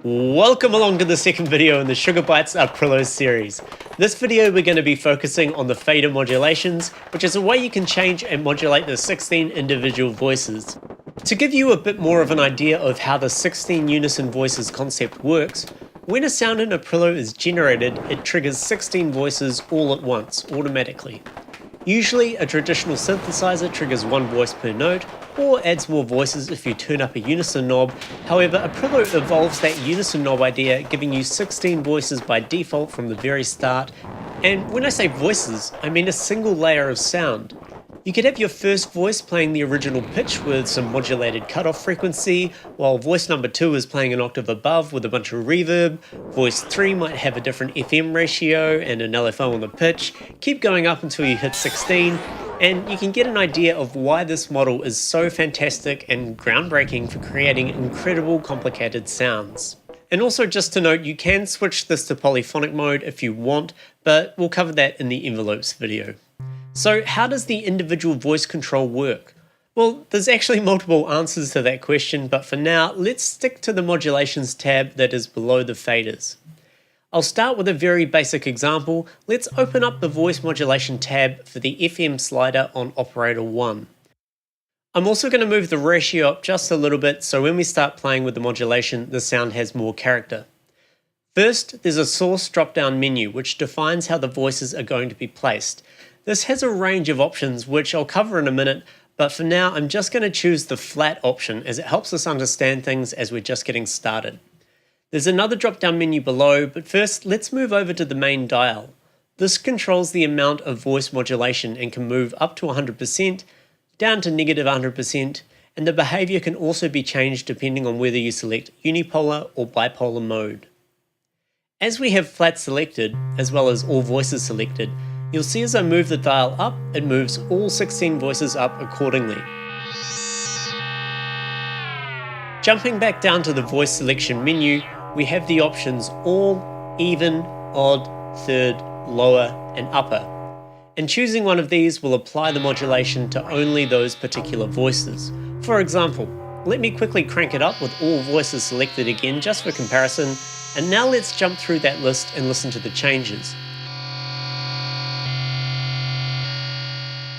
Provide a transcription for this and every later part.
Welcome along to the second video in the Sugar Bytes Aparillo series. This video we're going to be focusing on the fader modulations, which is a way you can change and modulate the 16 individual voices. To give you a bit more of an idea of how the 16 unison voices concept works, when a sound in Aparillo is generated, it triggers 16 voices all at once, automatically. Usually, a traditional synthesizer triggers one voice per note, or adds more voices if you turn up a unison knob. However, Aparillo evolves that unison knob idea, giving you 16 voices by default from the very start. And when I say voices, I mean a single layer of sound. You could have your first voice playing the original pitch with some modulated cutoff frequency, while voice number 2 is playing an octave above with a bunch of reverb. Voice 3 might have a different FM ratio and an LFO on the pitch. Keep going up until you hit 16, and you can get an idea of why this model is so fantastic and groundbreaking for creating incredible complicated sounds. And also just to note, you can switch this to polyphonic mode if you want, but we'll cover that in the envelopes video. So how does the individual voice control work? Well, there's actually multiple answers to that question, but for now, let's stick to the modulations tab that is below the faders. I'll start with a very basic example. Let's open up the voice modulation tab for the FM slider on operator 1. I'm also going to move the ratio up just a little bit so when we start playing with the modulation, the sound has more character. First, there's a source drop-down menu which defines how the voices are going to be placed. This has a range of options which I'll cover in a minute, but for now I'm just going to choose the flat option as it helps us understand things as we're just getting started. There's another drop-down menu below, but first let's move over to the main dial. This controls the amount of voice modulation and can move up to 100%, down to negative 100%, and the behavior can also be changed depending on whether you select unipolar or bipolar mode. As we have flat selected, as well as all voices selected, you'll see as I move the dial up, it moves all 16 voices up accordingly. Jumping back down to the voice selection menu, we have the options all, even, odd, third, lower, and upper. And choosing one of these will apply the modulation to only those particular voices. For example, let me quickly crank it up with all voices selected again just for comparison, and now let's jump through that list and listen to the changes.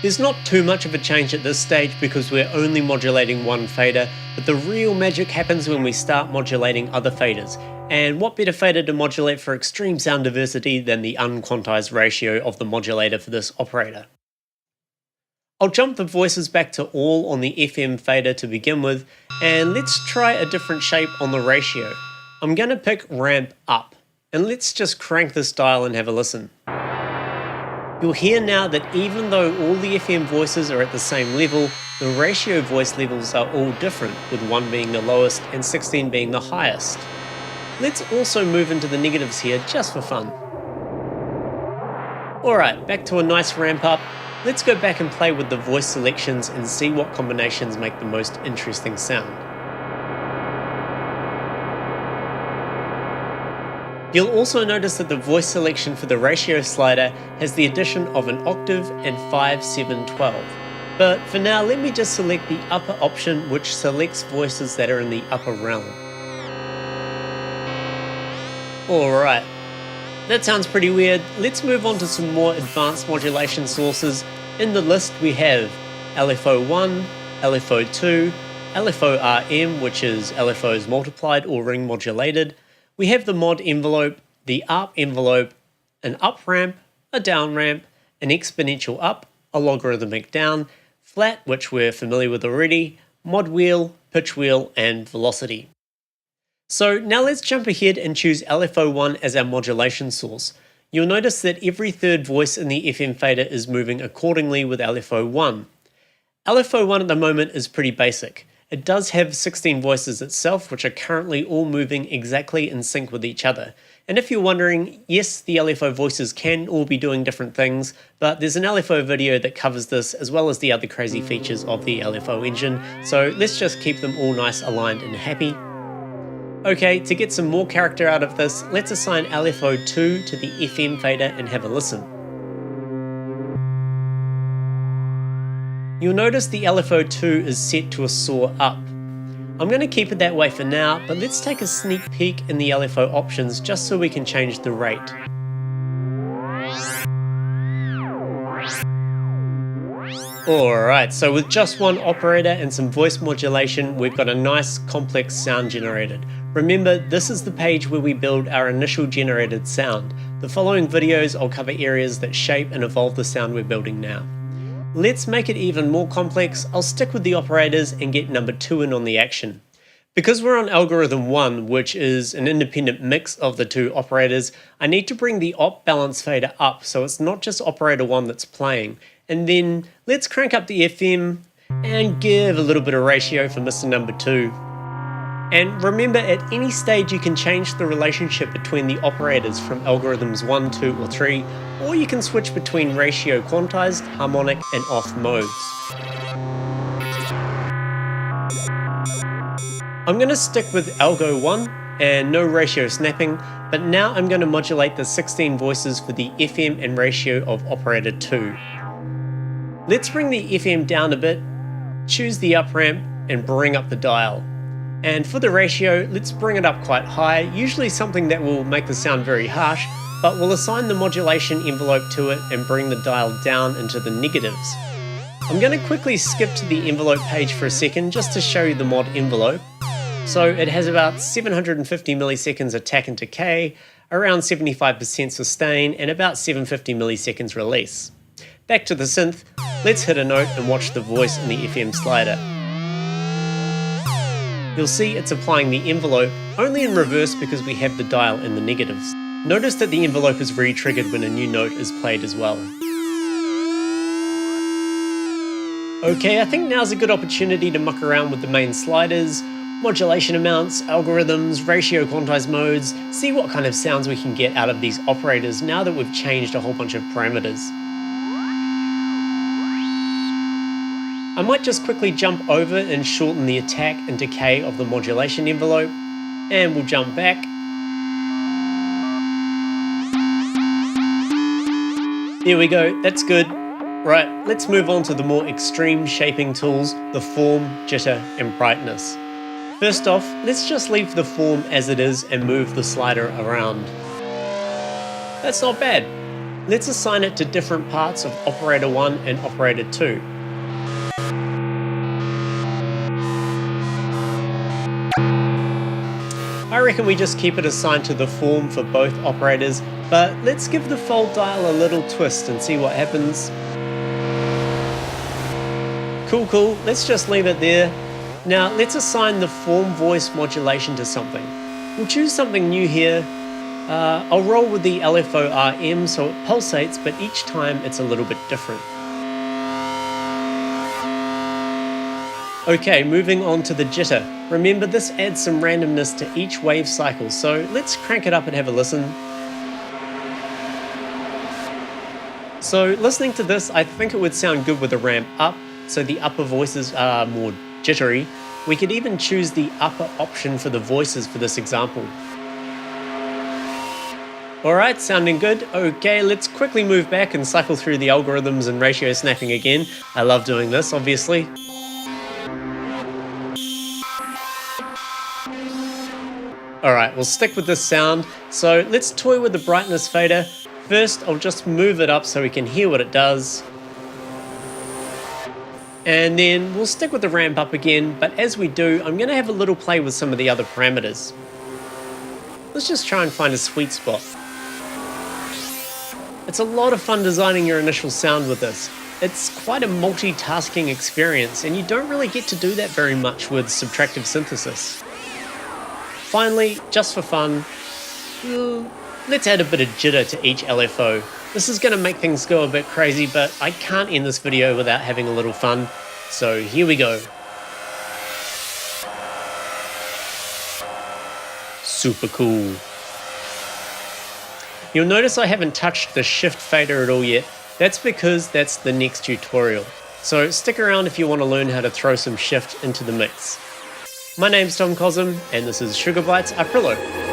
There's not too much of a change at this stage because we're only modulating one fader, but the real magic happens when we start modulating other faders. And what better fader to modulate for extreme sound diversity than the unquantized ratio of the modulator for this operator? I'll jump the voices back to all on the FM fader to begin with, and let's try a different shape on the ratio. I'm going to pick ramp up, and let's just crank this dial and have a listen. You'll hear now that even though all the FM voices are at the same level, the ratio voice levels are all different, with 1 being the lowest and 16 being the highest. Let's also move into the negatives here just for fun. Alright, back to a nice ramp up. Let's go back and play with the voice selections and see what combinations make the most interesting sound. You'll also notice that the voice selection for the ratio slider has the addition of an octave and 5, 7, 12. But for now, let me just select the upper option, which selects voices that are in the upper realm. Alright, that sounds pretty weird. Let's move on to some more advanced modulation sources. In the list we have LFO1, LFO2, LFO-RM, which is LFOs multiplied or ring modulated. We have the mod envelope, the ARP envelope, an up ramp, a down ramp, an exponential up, a logarithmic down, flat, which we're familiar with already, mod wheel, pitch wheel, and velocity. So now let's jump ahead and choose LFO1 as our modulation source. You'll notice that every third voice in the FM fader is moving accordingly with LFO1. LFO1 at the moment is pretty basic. It does have 16 voices itself, which are currently all moving exactly in sync with each other. And if you're wondering, yes, the LFO voices can all be doing different things, but there's an LFO video that covers this as well as the other crazy features of the LFO engine, so let's just keep them all nice, aligned and happy. Okay, to get some more character out of this, let's assign LFO2 to the FM fader and have a listen. You'll notice the LFO2 is set to a saw up. I'm going to keep it that way for now, but let's take a sneak peek in the LFO options just so we can change the rate. Alright, so with just one operator and some voice modulation, we've got a nice complex sound generated. Remember, this is the page where we build our initial generated sound. The following videos I'll cover areas that shape and evolve the sound we're building now. Let's make it even more complex. I'll stick with the operators and get number 2 in on the action. Because we're on algorithm 1, which is an independent mix of the 2 operators, I need to bring the op balance fader up so it's not just operator 1 that's playing. And then let's crank up the FM and give a little bit of ratio for Mr. number 2. And remember, at any stage you can change the relationship between the operators from algorithms 1, 2 or 3, or you can switch between ratio quantized, harmonic and off modes. I'm going to stick with algo 1 and no ratio snapping, but now I'm going to modulate the 16 voices for the FM and ratio of operator 2. Let's bring the FM down a bit, choose the up ramp and bring up the dial. And for the ratio, let's bring it up quite high, usually something that will make the sound very harsh, but we'll assign the modulation envelope to it and bring the dial down into the negatives. I'm going to quickly skip to the envelope page for a second just to show you the mod envelope. So it has about 750 milliseconds attack and decay, around 75% sustain, and about 750 milliseconds release. Back to the synth, let's hit a note and watch the voice in the FM slider. You'll see it's applying the envelope, only in reverse because we have the dial in the negatives. Notice that the envelope is re-triggered when a new note is played as well. Okay, I think now's a good opportunity to muck around with the main sliders, modulation amounts, algorithms, ratio quantized modes, see what kind of sounds we can get out of these operators now that we've changed a whole bunch of parameters. I might just quickly jump over and shorten the attack and decay of the modulation envelope, and we'll jump back. There we go, that's good. Right, let's move on to the more extreme shaping tools, the form, jitter, and brightness. First off, let's just leave the form as it is and move the slider around. That's not bad. Let's assign it to different parts of operator 1 and operator 2. I reckon we just keep it assigned to the form for both operators, but let's give the fold dial a little twist and see what happens. Cool, let's just leave it there. Now let's assign the form voice modulation to something. We'll choose something new here. I'll roll with the LFO RM so it pulsates, but each time it's a little bit different. Okay, moving on to the jitter. Remember, this adds some randomness to each wave cycle, so let's crank it up and have a listen. So listening to this, I think it would sound good with a ramp up, so the upper voices are more jittery. We could even choose the upper option for the voices for this example. Alright, sounding good. Okay, let's quickly move back and cycle through the algorithms and ratio snapping again. I love doing this, obviously. Alright, we'll stick with this sound. So let's toy with the brightness fader. First, I'll just move it up so we can hear what it does. And then we'll stick with the ramp up again, but as we do, I'm going to have a little play with some of the other parameters. Let's just try and find a sweet spot. It's a lot of fun designing your initial sound with this. It's quite a multitasking experience, and you don't really get to do that very much with subtractive synthesis. Finally, just for fun, let's add a bit of jitter to each LFO. This is going to make things go a bit crazy, but I can't end this video without having a little fun, so here we go. Super cool. You'll notice I haven't touched the shift fader at all yet. That's because that's the next tutorial. So stick around if you want to learn how to throw some shift into the mix. My name's Tom Cosm, and this is Sugar Bytes Aparillo.